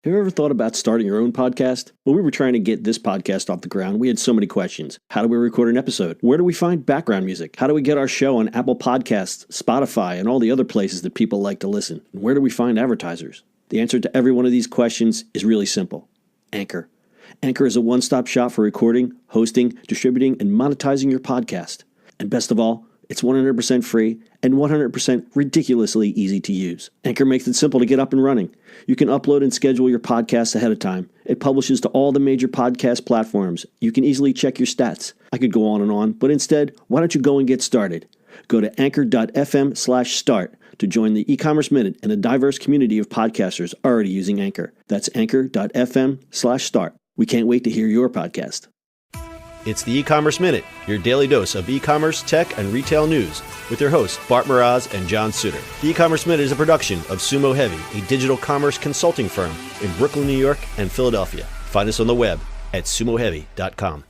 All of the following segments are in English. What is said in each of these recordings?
Have you ever thought about starting your own podcast? When we were trying to get this podcast off the ground, we had so many questions. How do we record an episode? Where do we find background music? How do we get our show on Apple Podcasts, Spotify, and all the other places that people like to listen? And where do we find advertisers? The answer to every one of these questions is really simple. Anchor. Anchor is a one-stop shop for recording, hosting, distributing, and monetizing your podcast. And best of all, it's 100% free and 100% ridiculously easy to use. Anchor makes it simple to get up and running. You can upload and schedule your podcasts ahead of time. It publishes to all the major podcast platforms. You can easily check your stats. I could go on, but instead, why don't you go and get started? Go to anchor.fm/start to join the e-commerce minute and a diverse community of podcasters already using Anchor. That's anchor.fm/start. We can't wait to hear your podcast. It's the E-commerce Minute, your daily dose of e-commerce, tech, and retail news with your hosts, Bart Mraz and John Suter. The E-commerce Minute is a production of Sumo Heavy, a digital commerce consulting firm in Brooklyn, New York, and Philadelphia. Find us on the web at sumoheavy.com.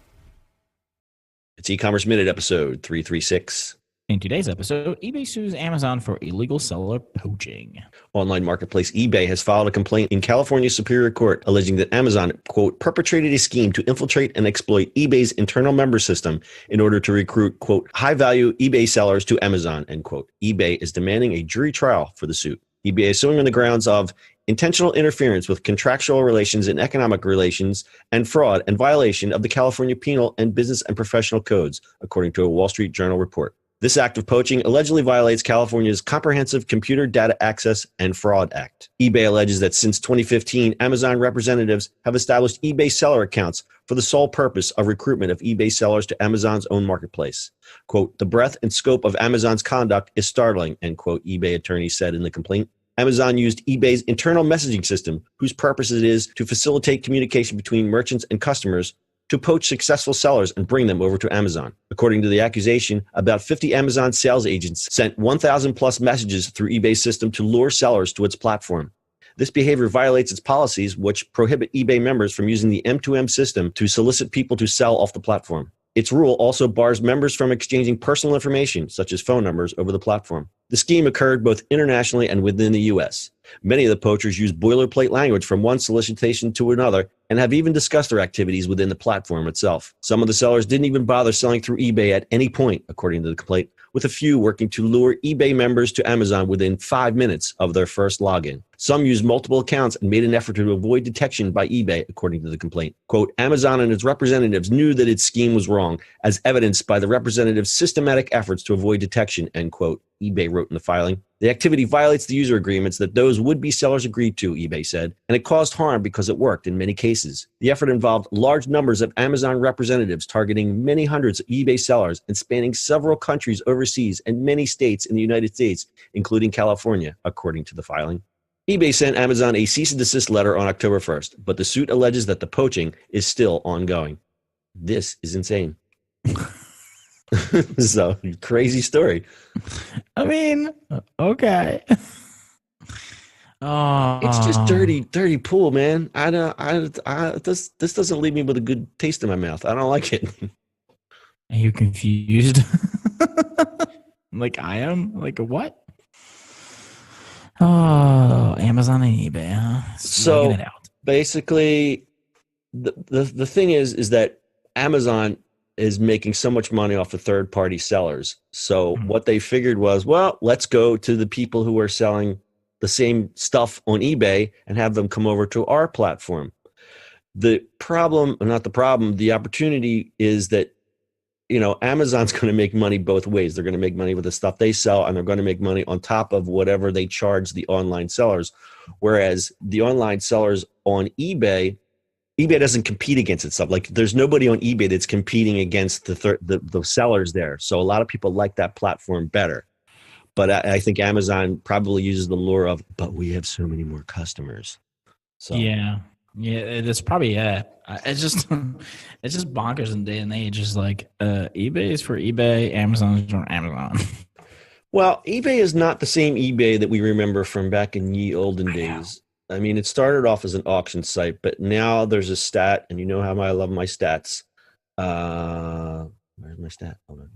It's E-commerce Minute episode 336. In today's episode, eBay sues Amazon for illegal seller poaching. Online marketplace eBay has filed a complaint in California Superior Court alleging that Amazon, quote, perpetrated a scheme to infiltrate and exploit eBay's internal member system in order to recruit, quote, high-value eBay sellers to Amazon, end quote. eBay is demanding a jury trial for the suit. eBay is suing on the grounds of intentional interference with contractual relations and economic relations and fraud and violation of the California Penal and Business and Professional Codes, according to a Wall Street Journal report. This act of poaching allegedly violates California's Comprehensive Computer Data Access and Fraud Act. eBay alleges that since 2015, Amazon representatives have established eBay seller accounts for the sole purpose of recruitment of eBay sellers to Amazon's own marketplace. Quote, the breadth and scope of Amazon's conduct is startling, end quote, eBay attorneys said in the complaint. Amazon used eBay's internal messaging system, whose purpose it is to facilitate communication between merchants and customers, to poach successful sellers and bring them over to Amazon. According to the accusation, about 50 Amazon sales agents sent 1,000 plus messages through eBay's system to lure sellers to its platform. This behavior violates its policies, which prohibit eBay members from using the M2M system to solicit people to sell off the platform. Its rule also bars members from exchanging personal information, such as phone numbers, over the platform. The scheme occurred both internationally and within the U.S. Many of the poachers use boilerplate language from one solicitation to another and have even discussed their activities within the platform itself. Some of the sellers didn't even bother selling through eBay at any point, according to the complaint, with a few working to lure eBay members to Amazon within 5 minutes of their first login. Some used multiple accounts and made an effort to avoid detection by eBay, according to the complaint. Quote, Amazon and its representatives knew that its scheme was wrong, as evidenced by the representatives' systematic efforts to avoid detection, end quote, eBay wrote in the filing. The activity violates the user agreements that those would-be sellers agreed to, eBay said, and it caused harm because it worked in many cases. The effort involved large numbers of Amazon representatives targeting many hundreds of eBay sellers and spanning several countries overseas and many states in the United States, including California, according to the filing. eBay sent Amazon a cease and desist letter on October 1st, but the suit alleges that the poaching is still ongoing. This is insane. So, crazy story. I mean, okay. Oh, It's just dirty pool, man. This doesn't leave me with a good taste in my mouth. I don't like it. Are you confused? Like I am? Like what? Oh, Amazon and eBay, huh? So it out. basically, the thing is that Amazon is making so much money off the third-party sellers. So what they figured was, well, let's go to the people who are selling the same stuff on eBay and have them come over to our platform. The opportunity is that, you know, Amazon's going to make money both ways. They're going to make money with the stuff they sell, and they're going to make money on top of whatever they charge the online sellers. Whereas the online sellers on eBay doesn't compete against itself. Like there's nobody on eBay that's competing against the sellers there. So a lot of people like that platform better. But I think Amazon probably uses the lure of, but we have so many more customers. So Yeah, that's probably it. It's just bonkers in day and age. It's like eBay is for eBay, Amazon is for Amazon. Well, eBay is not the same eBay that we remember from back in ye olden days. I mean, it started off as an auction site, but now there's a stat, and you know how I love my stats. Where's my stat? Hold on.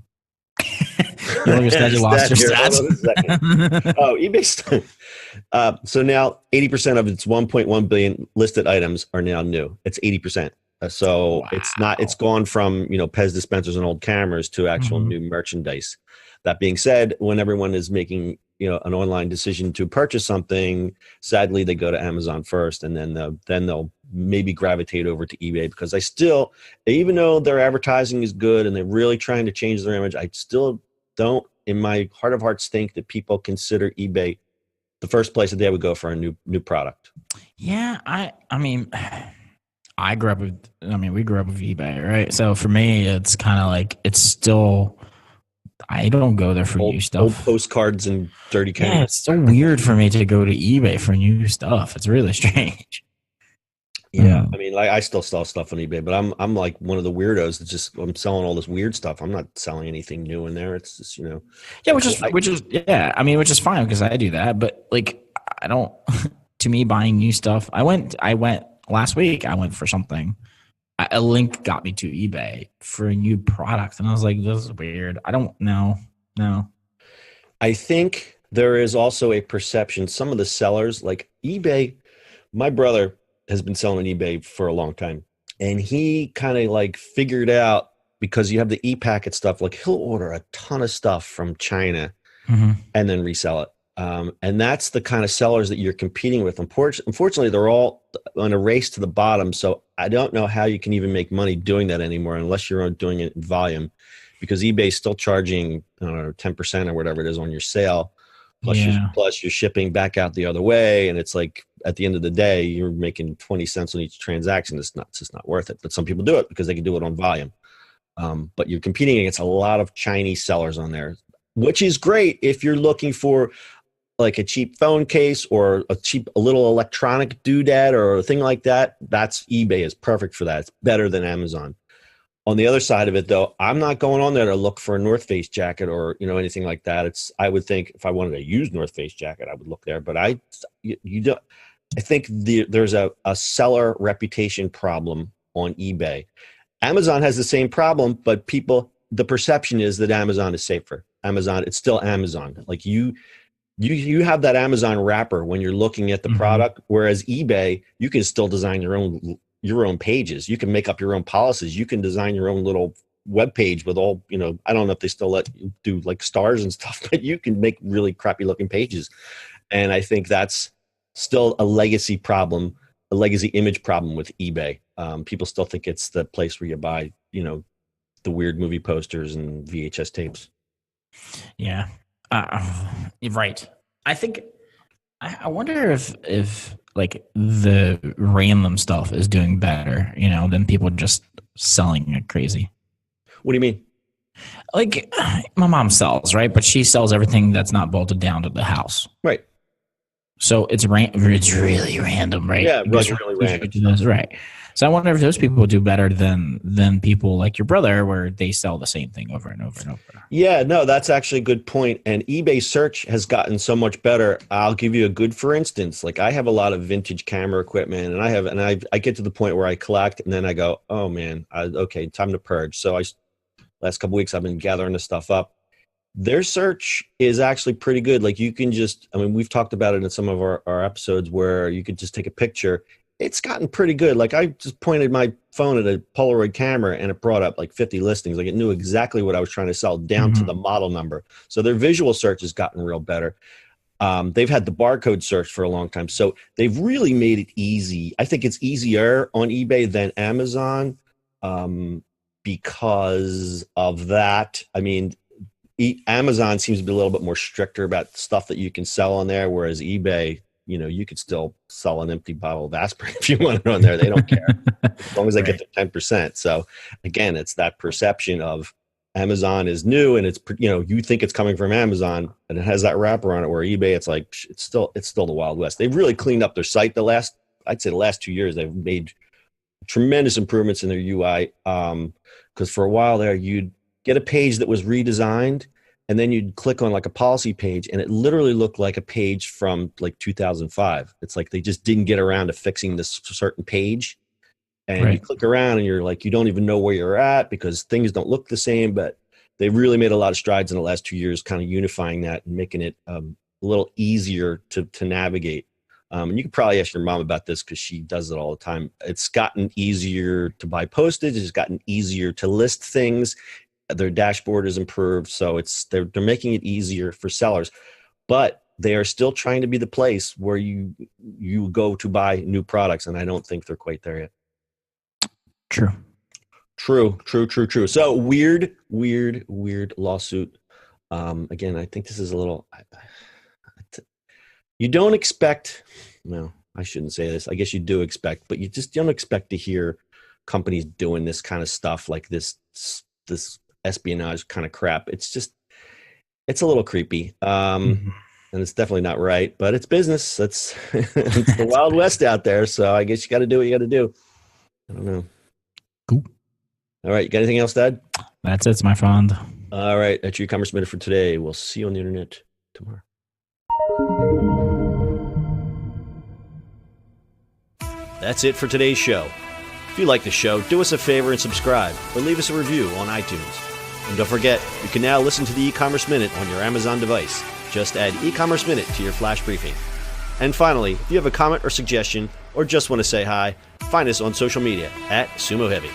You said you lost your Hold stats. on a second. Oh, eBay. So now 80% of its 1.1 billion listed items are now new. It's 80%. So Wow. it's gone from, Pez dispensers and old cameras to actual Mhm. new merchandise. That being said, when everyone is making, an online decision to purchase something, sadly they go to Amazon first, and then they'll maybe gravitate over to eBay, because even though their advertising is good and they're really trying to change their image, I still don't, in my heart of hearts, think that people consider eBay the first place that they would go for a new product. Yeah, I mean, we grew up with eBay, right? So for me, it's kind of like it's still. I don't go there for new Old stuff. postcards and dirty Yeah, cameras. it's so weird for me to go to eBay for new stuff. It's really strange. Yeah, Mm. I mean, like, I still sell stuff on eBay, but I'm like one of the weirdos that I'm selling all this weird stuff. I'm not selling anything new in there. It's just, Yeah, like I mean, which is fine because I do that. But like, I don't. To me, buying new stuff. I went last week. I went for something. A link got me to eBay for a new product, and I was like, "This is weird. I don't know." No. I think there is also a perception. Some of the sellers, like eBay, my brother has been selling on eBay for a long time, and he kind of like figured out, because you have the e-packet stuff, like he'll order a ton of stuff from China Hmm. and then resell it. And that's the kind of sellers that you're competing with. Unfortunately, they're all on a race to the bottom. So I don't know how you can even make money doing that anymore, unless you're doing it in volume, because eBay's still charging, I don't know, 10% or whatever it is on your sale, Yeah. plus you're shipping back out the other way. And it's like, at the end of the day, you're making 20 cents on each transaction. It's just not worth it. But some people do it because they can do it on volume. But you're competing against a lot of Chinese sellers on there, which is great if you're looking for like a cheap phone case or a little electronic doodad or a thing like that. That's eBay is perfect for that. It's better than Amazon. On the other side of it, though, I'm not going on there to look for a North Face jacket or anything like that. I would think if I wanted a used North Face jacket, I would look there. But you don't. I think there's a seller reputation problem on eBay. Amazon has the same problem, but the perception is that Amazon is safer. It's still Amazon. Like you have that Amazon wrapper when you're looking at the Hmm. product, whereas eBay, you can still design your own pages. You can make up your own policies. You can design your own little web page with all, I don't know if they still let you do like stars and stuff, but you can make really crappy looking pages. And I think that's still a legacy problem, a legacy image problem with eBay. People still think it's the place where you buy, the weird movie posters and VHS tapes. Yeah. You're right. I think. I wonder if like the random stuff is doing better, than people just selling it crazy. What do you mean? Like my mom sells, right? But she sells everything that's not bolted down to the house. Right. So it's really random, right? Yeah, like really random. Right. So I wonder if those people do better than people like your brother, where they sell the same thing over and over and over. Yeah, no, that's actually a good point. And eBay search has gotten so much better. I'll give you a good for instance. Like I have a lot of vintage camera equipment, and I get to the point where I collect, and then I go, oh man, okay, time to purge. So last couple weeks I've been gathering this stuff up. Their search is actually pretty good. Like you can we've talked about it in some of our episodes where you could just take a picture. It's gotten pretty good. Like I just pointed my phone at a Polaroid camera and it brought up like 50 listings. Like it knew exactly what I was trying to sell down to the model number. So their visual search has gotten real better. They've had the barcode search for a long time. So they've really made it easy. I think it's easier on eBay than Amazon because of that. I mean, Amazon seems to be a little bit more stricter about stuff that you can sell on there, whereas eBay, you could still sell an empty bottle of aspirin if you want it on there. They don't care as long as they get their 10%. So again, it's that perception of Amazon is new and it's, you think it's coming from Amazon and it has that wrapper on it, where eBay, it's like, it's still the Wild West. They've really cleaned up their site I'd say the last 2 years. They've made tremendous improvements in their UI. Because for a while there, you'd get a page that was redesigned, and then you'd click on like a policy page and it literally looked like a page from like 2005. It's like they just didn't get around to fixing this certain page. And you click around and you're like, you don't even know where you're at because things don't look the same. But they really made a lot of strides in the last 2 years, kind of unifying that and making it a little easier to navigate. And you could probably ask your mom about this because she does it all the time. It's gotten easier to buy postage. It's gotten easier to list things. Their dashboard is improved. So they're making it easier for sellers, but they are still trying to be the place where you go to buy new products. And I don't think they're quite there yet. True. So weird lawsuit. Again, I think this is a little, you don't expect, well, I shouldn't say this. I guess you do expect, but you just don't expect to hear companies doing this kind of stuff, like this espionage kind of crap. It's a little creepy. And it's definitely not right, but it's business. It's the Wild West out there. So I guess you got to do what you got to do. I don't know. Cool. All right. You got anything else, Dad? That's it, my friend. All right. That's your e-commerce minute for today. We'll see you on the internet tomorrow. That's it for today's show. If you like the show, do us a favor and subscribe or leave us a review on iTunes. And don't forget, you can now listen to the e-commerce minute on your Amazon device. Just add e-commerce minute to your flash briefing. And finally, if you have a comment or suggestion or just want to say hi, find us on social media @Sumo Heavy.